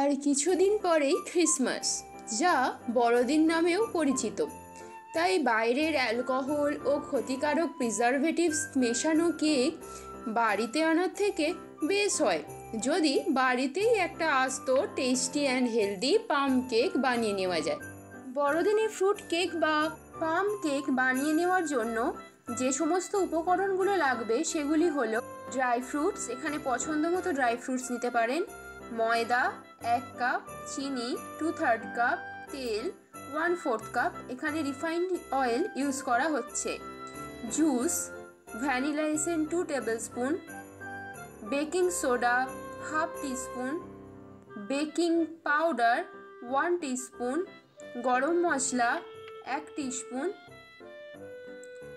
আর কিছুদিন পরেই ক্রিসমাস, যা বড়দিন নামেও পরিচিত। তাই বাইরের অ্যালকোহল ও ক্ষতিকারক প্রিজারভেটিভস মেশানো কেক বাড়িতে আনার থেকে বেশ হয় যদি বাড়িতেই একটা আস্ত tasty and healthy palm cake বানিয়ে নেওয়া যায়। বড়দিনে ফ্রুট কেক বা পাম কেক বানিয়ে নেওয়ার জন্য যে সমস্ত উপকরণগুলো লাগবে সেগুলি হলো ড্রাই ফ্রুটস, এখানে পছন্দ মতো ড্রাই ফ্রুটস নিতে পারেন, ময়দা 1 কাপ, চিনি 2/3 কাপ, তেল 1/4 কাপ, এখানে রিফাইন্ড অয়েল ইউজ করা হচ্ছে, juice, vanilla essence 2 tablespoon, baking soda 1/2 teaspoon, baking powder 1 teaspoon, garam masala 1 teaspoon,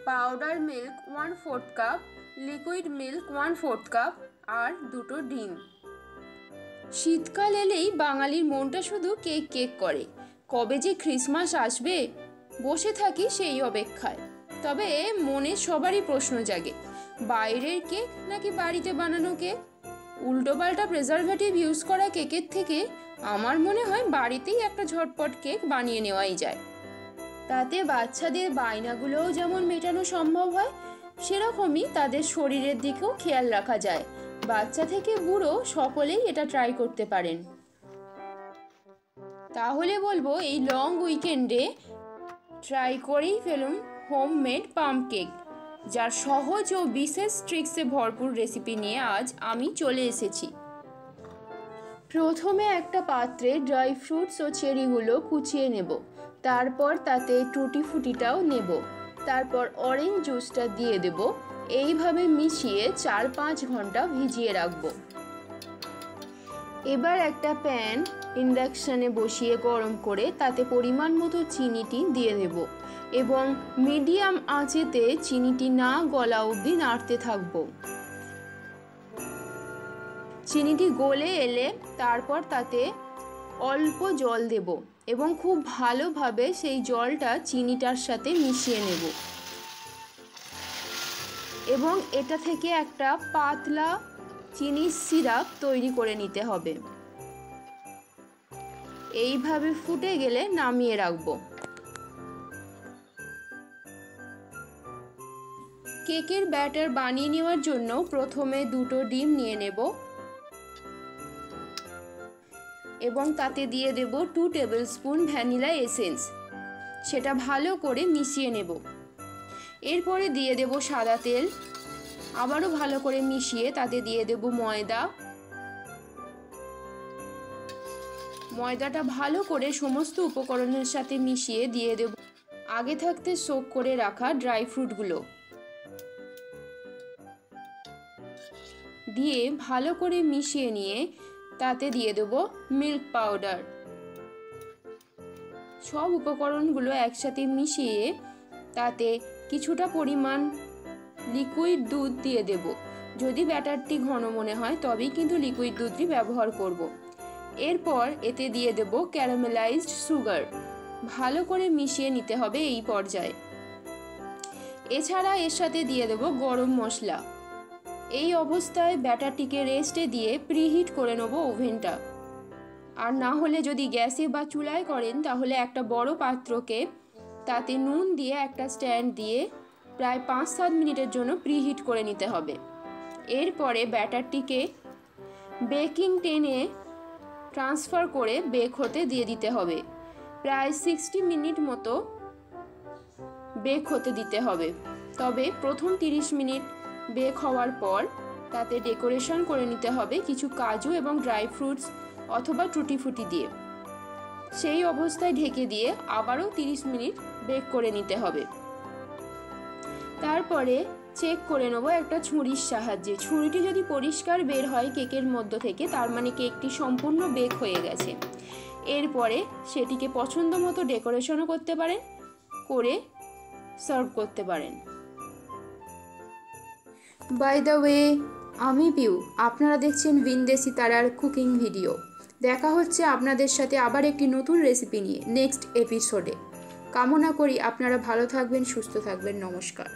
powder milk 1/4 cup, liquid milk 1/4 cup আর 2টো ডিম। শীতকাল এলেই বাঙালির মনটা শুধু কেক কেক করে। কবে যে ক্রিসমাস আসবে বসে থাকি সেই অপেক্ষায়। তবে মনে সবারই প্রশ্ন জাগে, বাইরের কেক নাকি বাড়িতে বানানো কেক? উল্টোপাল্টা প্রিজারভেটিভ ইউজ করা কেকের থেকে আমার মনে হয় বাড়িতেই একটা ঝটপট কেক বানিয়ে নেওয়াই যায়। তাতে বাচ্চাদের বায়নাগুলোও যেমন মেটানো সম্ভব হয়, সেরকমই তাদের শরীরের দিকেও খেয়াল রাখা যায়। বাচ্চা থেকে বুড়ো সকলেই এটা ট্রাই করতে পারেন। তাহলে বলবো এই লং উইকেন্ডে ট্রাই করেই ফেলুন হোমমেড পাম কেক, যার সহজ ও বিশেষ ট্রিক্সে ভরপুর রেসিপি নিয়ে আজ আমি চলে এসেছি। প্রথমে একটা পাত্রে ড্রাই ফ্রুটস ও চেরিগুলো কুচিয়ে নেব, তারপর তাতে টুটি ফুটিটাও নেব, তারপর অরেঞ্জ জুসটা দিয়ে দেব। এইভাবে মিশিয়ে 4-5 ঘন্টা ভিজিয়ে রাখবো। এবার একটা প্যান ইন্ডাকশানে বসিয়ে গরম করে তাতে পরিমাণ মতো চিনিটি দিয়ে দেব এবং মিডিয়াম আঁচেতে চিনিটি না গলা অবধি নাড়তে থাকবো। চিনিটি গলে এলে তারপর তাতে অল্প জল দেব এবং খুব ভালোভাবে সেই জলটা চিনিটার সাথে মিশিয়ে নেব এবং এটা থেকে একটা পাতলা চিনির সিরাপ তৈরি করে নিতে হবে। এইভাবে ফুটে গেলে নামিয়ে রাখবো। কেকের ব্যাটার বানিয়ে নেওয়ার জন্য প্রথমে 2টো ডিম নিয়ে নেব এবং তাতে দিয়ে দেব 2 টেবিলস্পুন ভ্যানিলা এসেন্স, সেটা ভালো করে মিশিয়ে নেব। এরপরে দিয়ে দেব সাদা তেল, আবারও ভালো করে মিশিয়ে তাতে দিয়ে দেব ময়দাটা ভালো করে সমস্ত উপকরণের সাথে মিশিয়ে দিয়ে দেব আগে থাকতে সোক করে রাখা ড্রাই ফ্রুটগুলো, দিয়ে ভালো করে মিশিয়ে নিয়ে তাতে দিয়ে দেব মিল্ক পাউডার। সব উপকরণগুলো একসাথে মিশিয়ে তাতে কিছুটা পরিমাণ লিকুইড দুধ দিয়ে দেব। যদি ব্যাটারটি ঘন মনে হয় তবেই কিন্তু লিকুইড দুধটি ব্যবহার করব। এরপর এতে দিয়ে দেব ক্যারামেলাইজড সুগার, ভালো করে মিশিয়ে নিতে হবে এই পর্যায়ে। এছাড়া এর সাথে দিয়ে দেব গরম মশলা। এই অবস্থায় ব্যাটারটিকে রেস্টে দিয়ে প্রিহিট করে নেব ওভেনটা। আর না হলে যদি গ্যাসে বা চুলায় করেন তাহলে একটা বড় পাত্রকে তাতে নুন দিয়ে একটা স্ট্যান্ড দিয়ে প্রায় 5-7 মিনিটের জন্য প্রিহিট করে নিতে হবে। এরপরে ব্যাটারটিকে বেকিং টেনে ট্রান্সফার করে বেক হতে দিয়ে দিতে হবে। প্রায় 60 মিনিট মতো বেক হতে দিতে হবে। তবে প্রথম 30 মিনিট বেক হওয়ার পর তাতে ডেকোরেশন করে নিতে হবে কিছু কাজু এবং ড্রাই ফ্রুটস অথবা টুটি ফুটি দিয়ে। সেই অবস্থায় ঢেকে দিয়ে আবারও 30 মিনিট বেক করে নিতে হবে। তারপরে চেক করে নেব একটা ছুরির সাহায্যে। ছুরিটি যদি পরিষ্কার বের হয় কেকের মধ্য থেকে, তার মানে কেকটি সম্পূর্ণ বেক হয়ে গেছে। এরপরে সেটিকে পছন্দ মতো ডেকোরেশনও করতে পারেন, করে সার্ভ করতে পারেন। বাই দ্য ওয়ে, আমি পিউ, আপনারা দেখছেন ভিনদেশি তারার কুকিং ভিডিও। দেখা হচ্ছে আপনাদের সাথে আবার একটি নতুন রেসিপি নিয়ে নেক্সট এপিসোডে। কামনা করি আপনারা ভালো থাকবেন, সুস্থ থাকবেন। নমস্কার।